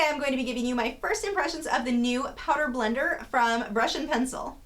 Today I'm going to be giving you my first impressions of the new powder blender from Brush and Pencil.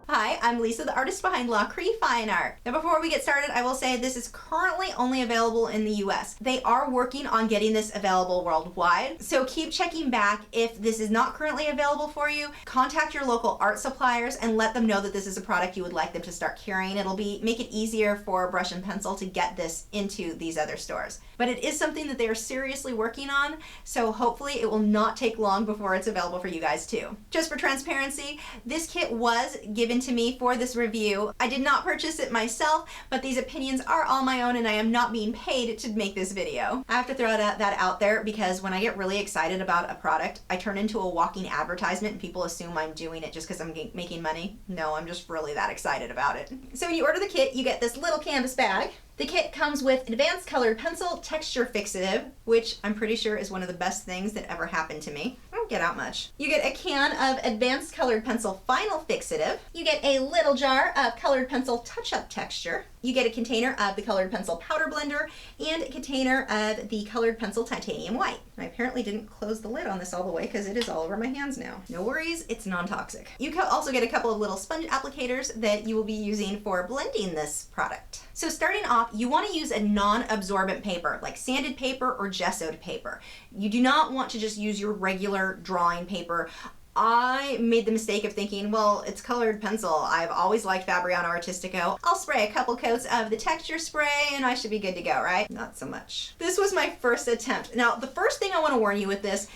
Hi, I'm Lisa, the artist behind Lachri Fine Art. Now before we get started, I will say this is currently only available in the US. They are working on getting this available worldwide, so keep checking back. If this is not currently available for you, contact your local art suppliers and let them know that this is a product you would like them to start carrying. It'll make it easier for Brush and Pencil to get this into these other stores. But it is something that they are seriously working on, so hopefully it will not take long before it's available for you guys too. Just for transparency, this kit was given to me for this review. I did not purchase it myself, but these opinions are all my own and I am not being paid to make this video. I have to throw that out there because when I get really excited about a product, I turn into a walking advertisement and people assume I'm doing it just because I'm making money. No, I'm just really that excited about it. So when you order the kit, you get this little canvas bag. The kit comes with advanced colored pencil texture fixative, which I'm pretty sure is one of the best things that ever happened to me. I don't get out much. You get a can of advanced colored pencil final fixative. You get a little jar of colored pencil touch-up texture. You get a container of the colored pencil powder blender and a container of the colored pencil titanium white. I apparently didn't close the lid on this all the way because it is all over my hands now. No worries, it's non-toxic. You also get a couple of little sponge applicators that you will be using for blending this product. So starting off, you want to use a non-absorbent paper like sanded paper or gessoed paper. You do not want to just use your regular drawing paper. I made the mistake of thinking, well, it's colored pencil. I've always liked Fabriano Artistico. I'll spray a couple coats of the texture spray and I should be good to go, right? Not so much. This was my first attempt. Now, the first thing I want to warn you with this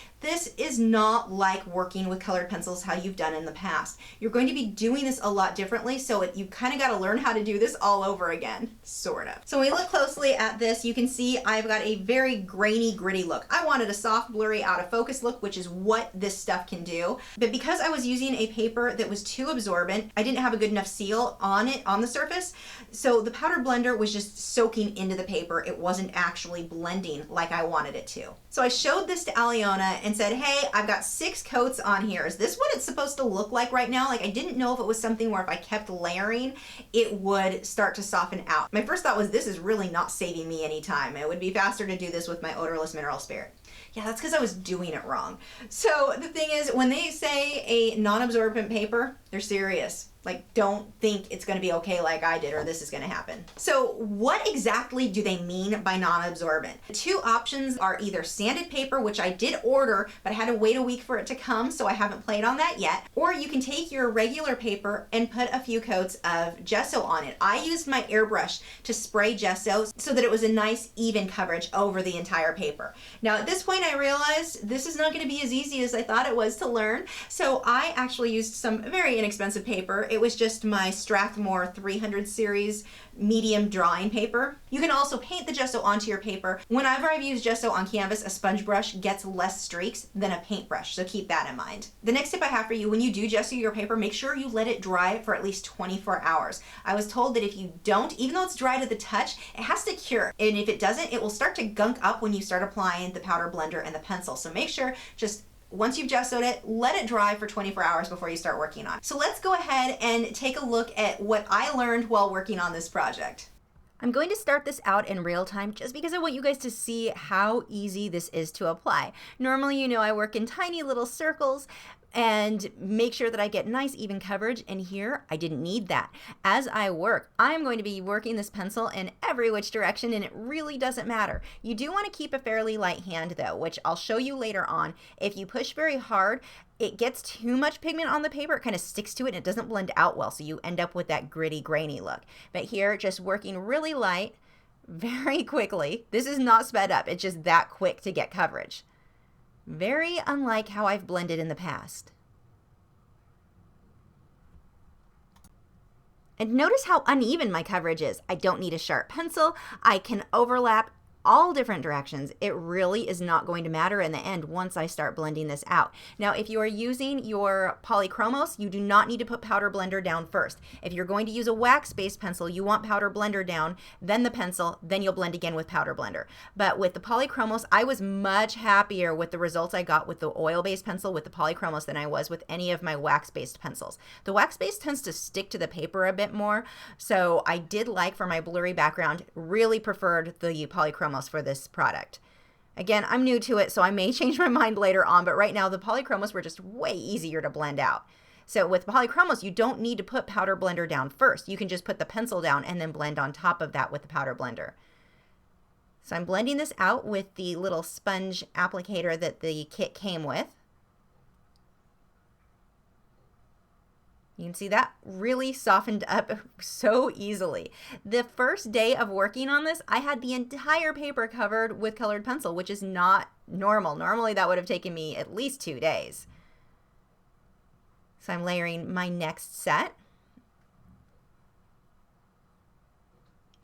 is not like working with colored pencils how you've done in the past. You're going to be doing this a lot differently, so you kind of got to learn how to do this all over again, sort of. So when we look closely at this, you can see I've got a very grainy, gritty look. I wanted a soft, blurry, out of focus look, which is what this stuff can do. But because I was using a paper that was too absorbent, I didn't have a good enough seal on it, on the surface, so the powder blender was just soaking into the paper. It wasn't actually blending like I wanted it to. So I showed this to Aliona and said, hey, I've got 6 coats on here. Is this what it's supposed to look like right now? Like, I didn't know if it was something where if I kept layering, it would start to soften out. My first thought was, this is really not saving me any time. It would be faster to do this with my odorless mineral spirit. Yeah, that's because I was doing it wrong. So the thing is, when they say a non-absorbent paper, they're serious. Like, don't think it's going to be okay like I did or this is going to happen. So what exactly do they mean by non-absorbent? The 2 options are either sanded paper, which I did order, but I had to wait a week for it to come, so I haven't played on that yet. Or you can take your regular paper and put a few coats of gesso on it. I used my airbrush to spray gesso so that it was a nice even coverage over the entire paper. Now at this point I realized this is not going to be as easy as I thought it was to learn, so I actually used some very inexpensive paper. It was just my Strathmore 300 series medium drawing paper. You can also paint the gesso onto your paper. Whenever I've used gesso on canvas, a sponge brush gets less streaks than a paintbrush, so keep that in mind. The next tip I have for you, when you do gesso your paper, make sure you let it dry for at least 24 hours. I was told that if you don't, even though it's dry to the touch, it has to cure. And if it doesn't, it will start to gunk up when you start applying the powder blender and the pencil. So make sure, just once you've gessoed it, let it dry for 24 hours before you start working on it. So let's go ahead and take a look at what I learned while working on this project. I'm going to start this out in real time just because I want you guys to see how easy this is to apply. Normally, you know, I work in tiny little circles and make sure that I get nice even coverage, and here I didn't need that. As I work, I'm going to be working this pencil in every which direction, and it really doesn't matter. You do want to keep a fairly light hand though, which I'll show you later on. If you push very hard, it gets too much pigment on the paper, it kind of sticks to it and it doesn't blend out well, so you end up with that gritty, grainy look. But here, just working really light, very quickly. This is not sped up, it's just that quick to get coverage. Very unlike how I've blended in the past. And notice how uneven my coverage is. I don't need a sharp pencil. I can overlap all different directions, it really is not going to matter in the end once I start blending this out. Now, if you are using your polychromos, you do not need to put powder blender down first. If you're going to use a wax-based pencil, you want powder blender down, then the pencil, then you'll blend again with powder blender. But with the polychromos, I was much happier with the results I got with the oil-based pencil with the polychromos than I was with any of my wax-based pencils. The wax-based tends to stick to the paper a bit more, so I did like, for my blurry background, really preferred the polychromos for this product. Again, I'm new to it, so I may change my mind later on, but right now the polychromos were just way easier to blend out. So with polychromos, you don't need to put powder blender down first. You can just put the pencil down and then blend on top of that with the powder blender. So I'm blending this out with the little sponge applicator that the kit came with. You can see that really softened up so easily. The first day of working on this, I had the entire paper covered with colored pencil, which is not normal. Normally that would have taken me at least 2 days. So I'm layering my next set.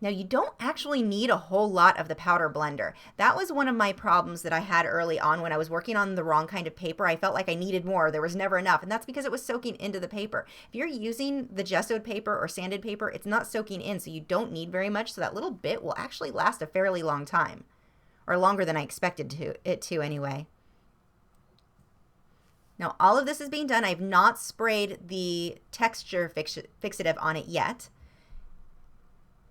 Now, you don't actually need a whole lot of the powder blender. That was one of my problems that I had early on when I was working on the wrong kind of paper. I felt like I needed more. There was never enough, and that's because it was soaking into the paper. If you're using the gessoed paper or sanded paper, it's not soaking in, so you don't need very much, so that little bit will actually last a fairly long time, or longer than I expected it to anyway. Now, all of this is being done. I've not sprayed the texture fixative on it yet.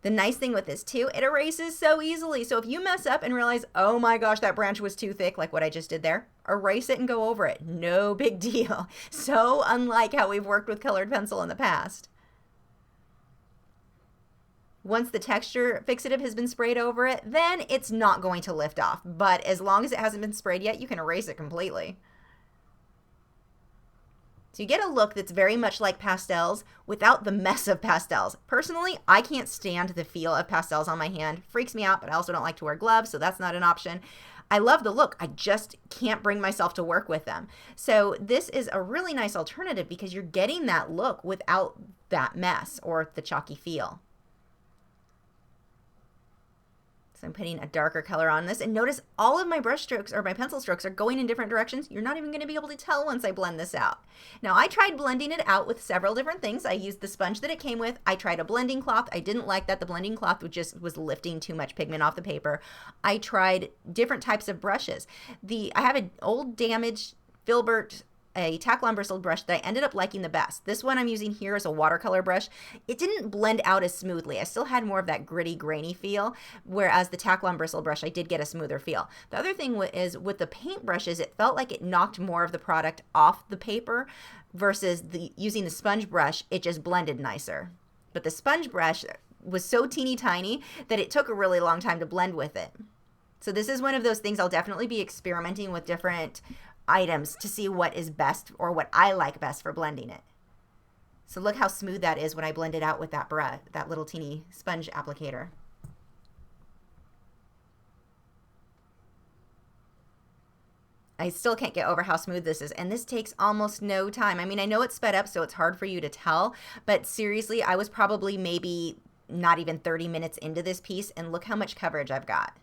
The nice thing with this too, it erases so easily. So if you mess up and realize, oh my gosh, that branch was too thick, like what I just did there, erase it and go over it. No big deal. So unlike how we've worked with colored pencil in the past. Once the texture fixative has been sprayed over it, then it's not going to lift off. But as long as it hasn't been sprayed yet, you can erase it completely. So you get a look that's very much like pastels without the mess of pastels. Personally, I can't stand the feel of pastels on my hand. Freaks me out, but I also don't like to wear gloves, so that's not an option. I love the look. I just can't bring myself to work with them. So this is a really nice alternative because you're getting that look without that mess or the chalky feel. So I'm putting a darker color on this, and notice all of my brush strokes or my pencil strokes are going in different directions. You're not even going to be able to tell once I blend this out. Now, I tried blending it out with several different things. I used the sponge that it came with. I tried a blending cloth. I didn't like that. The blending cloth was lifting too much pigment off the paper. I tried different types of brushes. I have an old damaged Filbert, a tack-on bristled brush that I ended up liking the best. This one I'm using here is a watercolor brush. It didn't blend out as smoothly. I still had more of that gritty, grainy feel, whereas the tack-on bristled brush, I did get a smoother feel. The other thing is with the paint brushes, it felt like it knocked more of the product off the paper versus using the sponge brush, it just blended nicer. But the sponge brush was so teeny tiny that it took a really long time to blend with it. So this is one of those things I'll definitely be experimenting with different items to see what is best or what I like best for blending it. So look how smooth that is when I blend it out with that brush, that little teeny sponge applicator. I still can't get over how smooth this is, and this takes almost no time. I mean, I know it's sped up, so it's hard for you to tell, but seriously, I was probably maybe not even 30 minutes into this piece, and look how much coverage I've got.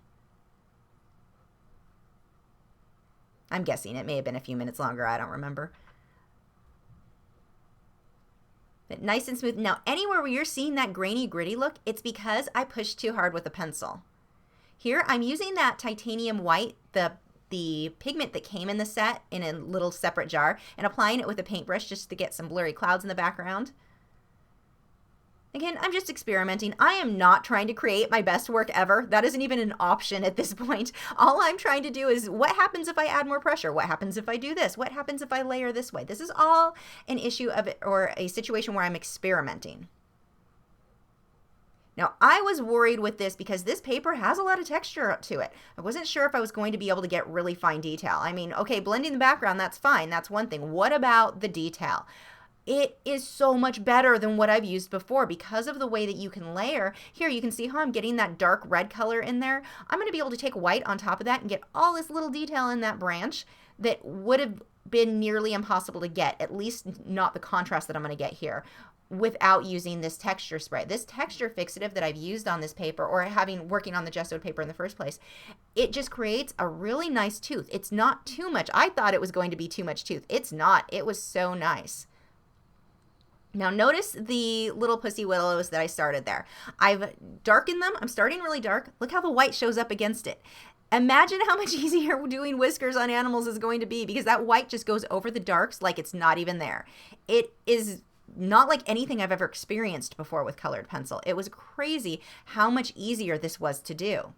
I'm guessing it may have been a few minutes longer. I don't remember. But nice and smooth. Now, anywhere where you're seeing that grainy, gritty look, it's because I pushed too hard with a pencil. Here, I'm using that titanium white, the pigment that came in the set in a little separate jar, and applying it with a paintbrush just to get some blurry clouds in the background. Again, I'm just experimenting. I am not trying to create my best work ever. That isn't even an option at this point. All I'm trying to do is what happens if I add more pressure? What happens if I do this? What happens if I layer this way? This is all an issue of it, or a situation where I'm experimenting. Now, I was worried with this because this paper has a lot of texture to it. I wasn't sure if I was going to be able to get really fine detail. I mean, okay, blending the background, that's fine. That's one thing. What about the detail? It is so much better than what I've used before because of the way that you can layer. Here you can see how I'm getting that dark red color in there. I'm going to be able to take white on top of that and get all this little detail in that branch that would have been nearly impossible to get, at least not the contrast that I'm going to get here. without using this texture spray. This texture fixative that I've used on this paper, or working on the gestoed paper in the first place, it just creates a really nice tooth. It's not too much. I thought it was going to be too much tooth. It's not. It was so nice. Now notice the little pussy willows that I started there. I've darkened them. I'm starting really dark. Look how the white shows up against it. Imagine how much easier doing whiskers on animals is going to be, because that white just goes over the darks like it's not even there. It is not like anything I've ever experienced before with colored pencil. It was crazy how much easier this was to do.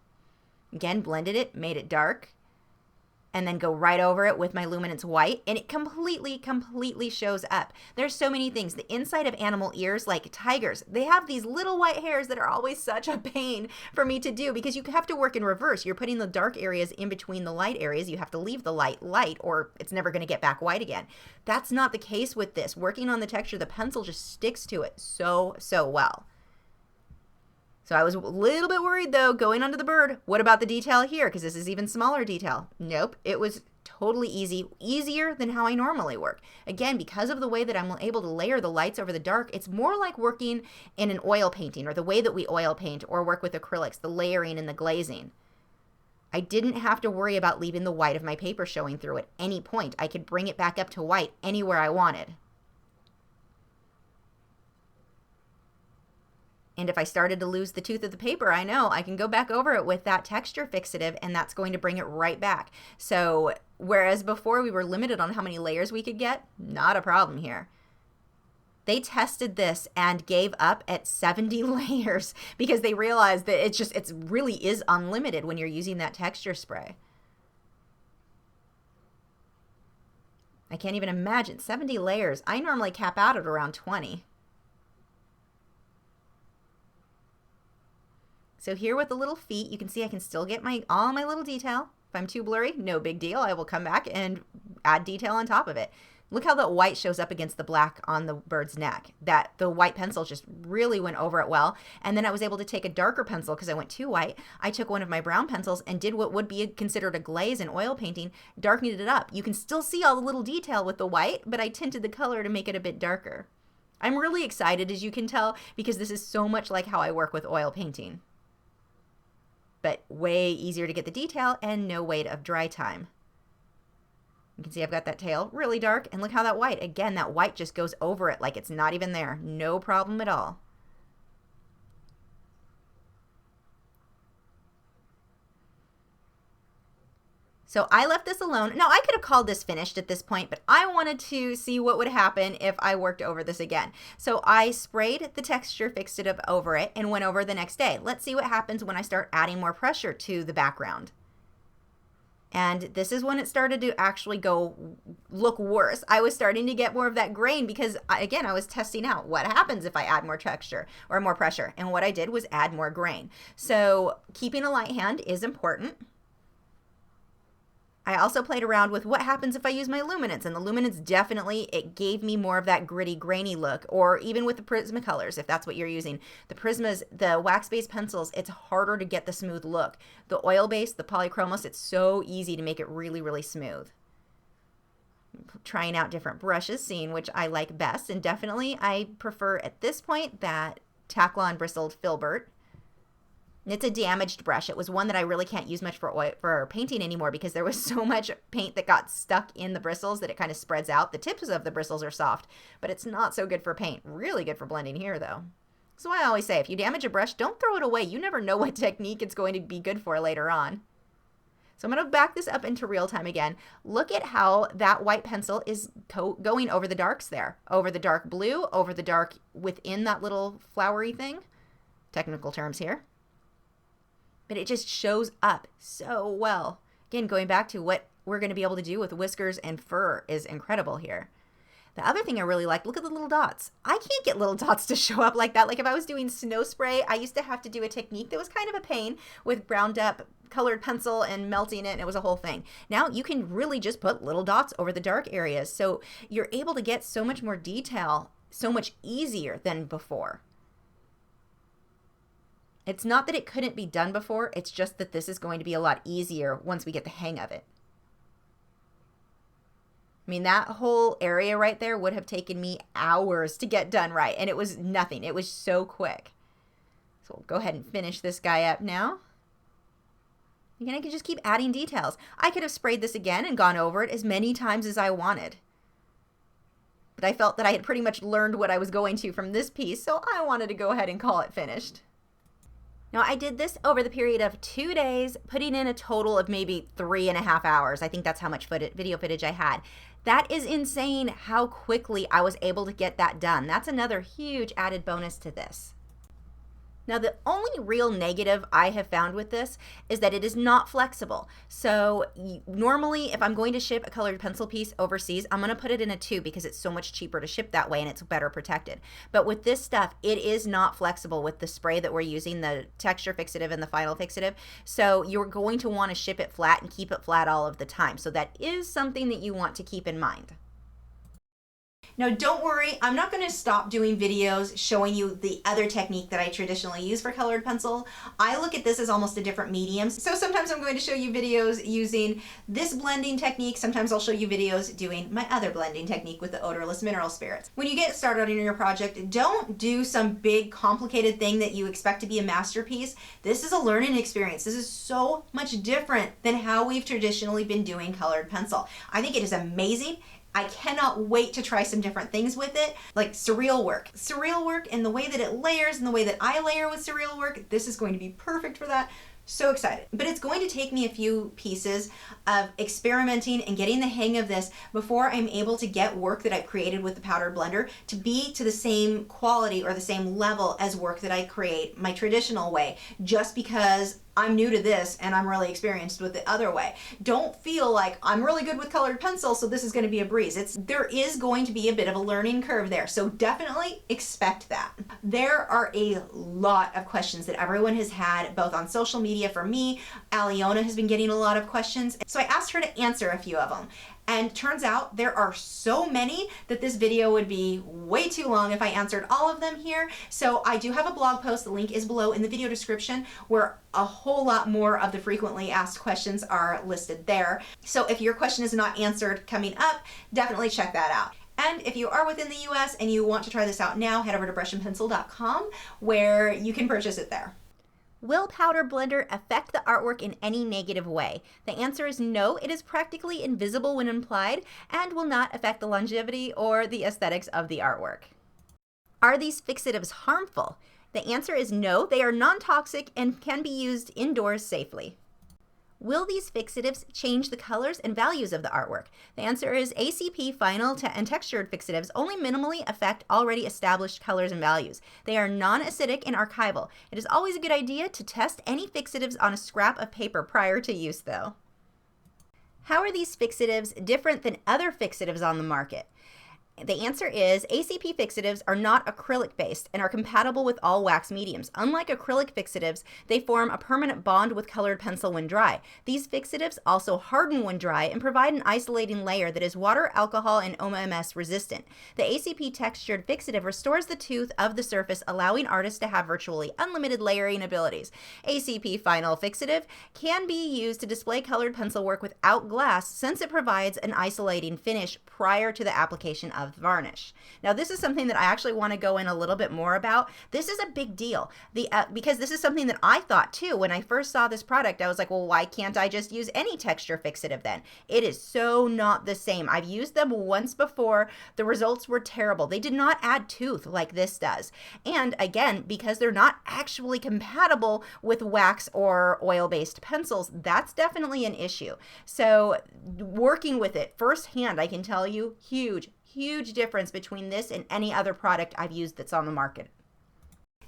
Again, blended it, made it dark, and then go right over it with my Luminance white, and it completely shows up. There's so many things. The inside of animal ears, like tigers, they have these little white hairs that are always such a pain for me to do, because you have to work in reverse. You're putting the dark areas in between the light areas. You have to leave the light, or it's never going to get back white again. That's not the case with this. Working on the texture, the pencil just sticks to it so well. So I was a little bit worried, though, going onto the bird. What about the detail here? Because this is even smaller detail. Nope, it was totally easy, easier than how I normally work. Again, because of the way that I'm able to layer the lights over the dark, it's more like working in an oil painting, or the way that we oil paint or work with acrylics, the layering and the glazing. I didn't have to worry about leaving the white of my paper showing through at any point. I could bring it back up to white anywhere I wanted. And if I started to lose the tooth of the paper, I know I can go back over it with that texture fixative, and that's going to bring it right back. So whereas before we were limited on how many layers we could get, not a problem here. They tested this and gave up at 70 layers because they realized that it really is unlimited when you're using that texture spray. I can't even imagine 70 layers. I normally cap out at around 20. So here with the little feet, you can see I can still get all my little detail. If I'm too blurry, no big deal. I will come back and add detail on top of it. Look how the white shows up against the black on the bird's neck. That the white pencil just really went over it well. And then I was able to take a darker pencil because I went too white. I took one of my brown pencils and did what would be considered a glaze in oil painting, darkened it up. You can still see all the little detail with the white, but I tinted the color to make it a bit darker. I'm really excited, as you can tell, because this is so much like how I work with oil painting. But way easier to get the detail and no wait of dry time. You can see I've got that tail really dark, and look how that white, again, that white just goes over it like it's not even there. No problem at all. So I left this alone. Now, I could have called this finished at this point, but I wanted to see what would happen if I worked over this again. So I sprayed the texture fixative over it and went over the next day. Let's see what happens when I start adding more pressure to the background. And this is when it started to actually look worse. I was starting to get more of that grain because, again, I was testing out what happens if I add more texture or more pressure. And what I did was add more grain. So keeping a light hand is important. I also played around with what happens if I use my Luminance, and the Luminance definitely, it gave me more of that gritty, grainy look, or even with the Prismacolors, if that's what you're using. The Prismas, the wax-based pencils, it's harder to get the smooth look. The oil-based, the polychromos, it's so easy to make it really, really smooth. Trying out different brushes, seeing which I like best, and definitely I prefer at this point that Taklon bristled filbert. It's a damaged brush. It was one that I really can't use much for painting anymore because there was so much paint that got stuck in the bristles that it kind of spreads out. The tips of the bristles are soft, but it's not so good for paint. Really good for blending here, though. So I always say, if you damage a brush, don't throw it away. You never know what technique it's going to be good for later on. So I'm going to back this up into real time again. Look at how that white pencil is going over the darks there. Over the dark blue, over the dark within that little flowery thing. Technical terms here. But it just shows up so well. Again, going back to what we're going to be able to do with whiskers and fur is incredible here. The other thing I really like, look at the little dots. I can't get little dots to show up like that. Like if I was doing snow spray, I used to have to do a technique that was kind of a pain with browned up colored pencil and melting it, and it was a whole thing. Now you can really just put little dots over the dark areas. So you're able to get so much more detail, so much easier than before. It's not that it couldn't be done before, it's just that this is going to be a lot easier once we get the hang of it. I mean, that whole area right there would have taken me hours to get done right, and it was nothing. It was so quick. So we'll go ahead and finish this guy up now. Again, I could just keep adding details. I could have sprayed this again and gone over it as many times as I wanted. But I felt that I had pretty much learned what I was going to from this piece, so I wanted to go ahead and call it finished. Now, I did this over the period of 2 days, putting in a total of maybe 3.5 hours. I think that's how much video footage I had. That is insane how quickly I was able to get that done. That's another huge added bonus to this. Now, the only real negative I have found with this is that it is not flexible. So normally, if I'm going to ship a colored pencil piece overseas, I'm going to put it in a tube because it's so much cheaper to ship that way and it's better protected. But with this stuff, it is not flexible with the spray that we're using, the texture fixative and the final fixative. So you're going to want to ship it flat and keep it flat all of the time. So that is something that you want to keep in mind. Now, don't worry, I'm not going to stop doing videos showing you the other technique that I traditionally use for colored pencil. I look at this as almost a different medium. So sometimes I'm going to show you videos using this blending technique. Sometimes I'll show you videos doing my other blending technique with the odorless mineral spirits. When you get started on your project, don't do some big complicated thing that you expect to be a masterpiece. This is a learning experience. This is so much different than how we've traditionally been doing colored pencil. I think it is amazing. I cannot wait to try some different things with it, like surreal work. Surreal work and the way that it layers and the way that I layer with surreal work, this is going to be perfect for that. So excited. But it's going to take me a few pieces of experimenting and getting the hang of this before I'm able to get work that I've created with the powder blender to be to the same quality or the same level as work that I create my traditional way, just because I'm new to this and I'm really experienced with the other way. Don't feel like I'm really good with colored pencil, so this is going to be a breeze. There is going to be a bit of a learning curve there, so definitely expect that. There are a lot of questions that everyone has had, both on social media. For me, Aliona has been getting a lot of questions, so I asked her to answer a few of them. And turns out there are so many that this video would be way too long if I answered all of them here. So I do have a blog post, the link is below in the video description, where a whole lot more of the frequently asked questions are listed there. So if your question is not answered coming up, definitely check that out. And if you are within the US and you want to try this out now, head over to brushandpencil.com where you can purchase it there. Will powder blender affect the artwork in any negative way? The answer is no. It is practically invisible when applied and will not affect the longevity or the aesthetics of the artwork. Are these fixatives harmful? The answer is no. They are non-toxic and can be used indoors safely. Will these fixatives change the colors and values of the artwork? The answer is ACP final and textured fixatives only minimally affect already established colors and values. They are non-acidic and archival. It is always a good idea to test any fixatives on a scrap of paper prior to use though. How are these fixatives different than other fixatives on the market? The answer is ACP fixatives are not acrylic based and are compatible with all wax mediums. Unlike acrylic fixatives, they form a permanent bond with colored pencil when dry. These fixatives also harden when dry and provide an isolating layer that is water, alcohol, and OMS resistant. The ACP textured fixative restores the tooth of the surface, allowing artists to have virtually unlimited layering abilities. ACP final fixative can be used to display colored pencil work without glass since it provides an isolating finish prior to the application of varnish. Now, this is something that I actually want to go in a little bit more about. This is a big deal because this is something that I thought too. When I first saw this product, I was like, well, why can't I just use any texture fixative then? It is so not the same. I've used them once before. The results were terrible. They did not add tooth like this does. And again, because they're not actually compatible with wax or oil-based pencils, that's definitely an issue. So working with it firsthand, I can tell you, huge difference between this and any other product I've used that's on the market.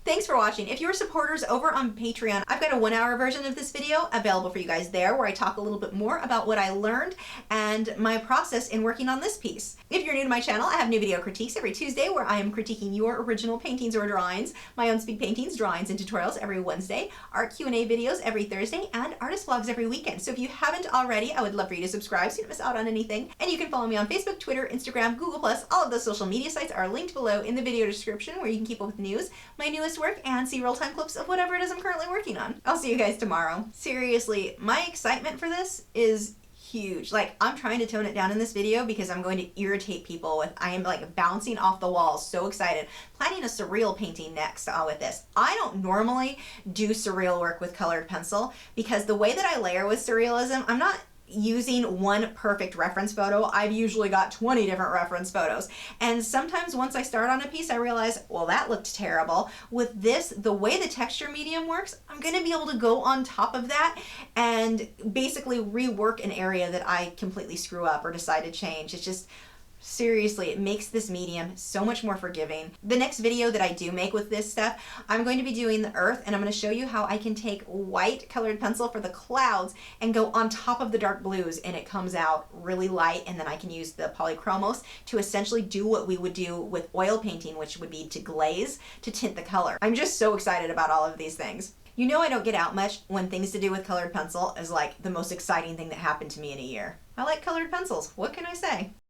Thanks for watching. If you're supporters over on Patreon, I've got a 1-hour version of this video available for you guys there where I talk a little bit more about what I learned and my process in working on this piece. If you're new to my channel, I have new video critiques every Tuesday where I am critiquing your original paintings or drawings, my own speak paintings, drawings, and tutorials every Wednesday, art Q&A videos every Thursday, and artist vlogs every weekend. So if you haven't already, I would love for you to subscribe so you don't miss out on anything. And you can follow me on Facebook, Twitter, Instagram, Google+. All of those social media sites are linked below in the video description where you can keep up with news, my newest work, and see real-time clips of whatever it is I'm currently working on. I'll see you guys tomorrow. Seriously, my excitement for this is huge. Like, I'm trying to tone it down in this video because I'm going to irritate people with, I am like bouncing off the walls, so excited. Planning a surreal painting next with this. I don't normally do surreal work with colored pencil because the way that I layer with surrealism, I'm not using one perfect reference photo. I've usually got 20 different reference photos. And sometimes once I start on a piece, I realize, well, that looked terrible. With this, the way the texture medium works, I'm gonna be able to go on top of that and basically rework an area that I completely screw up or decide to change. It's just, seriously, it makes this medium so much more forgiving. The next video that I do make with this stuff, I'm going to be doing the earth, and I'm going to show you how I can take white colored pencil for the clouds and go on top of the dark blues, and it comes out really light, and then I can use the polychromos to essentially do what we would do with oil painting, which would be to glaze to tint the color. I'm just so excited about all of these things. You know I don't get out much when things to do with colored pencil is like the most exciting thing that happened to me in a year. I like colored pencils. What can I say?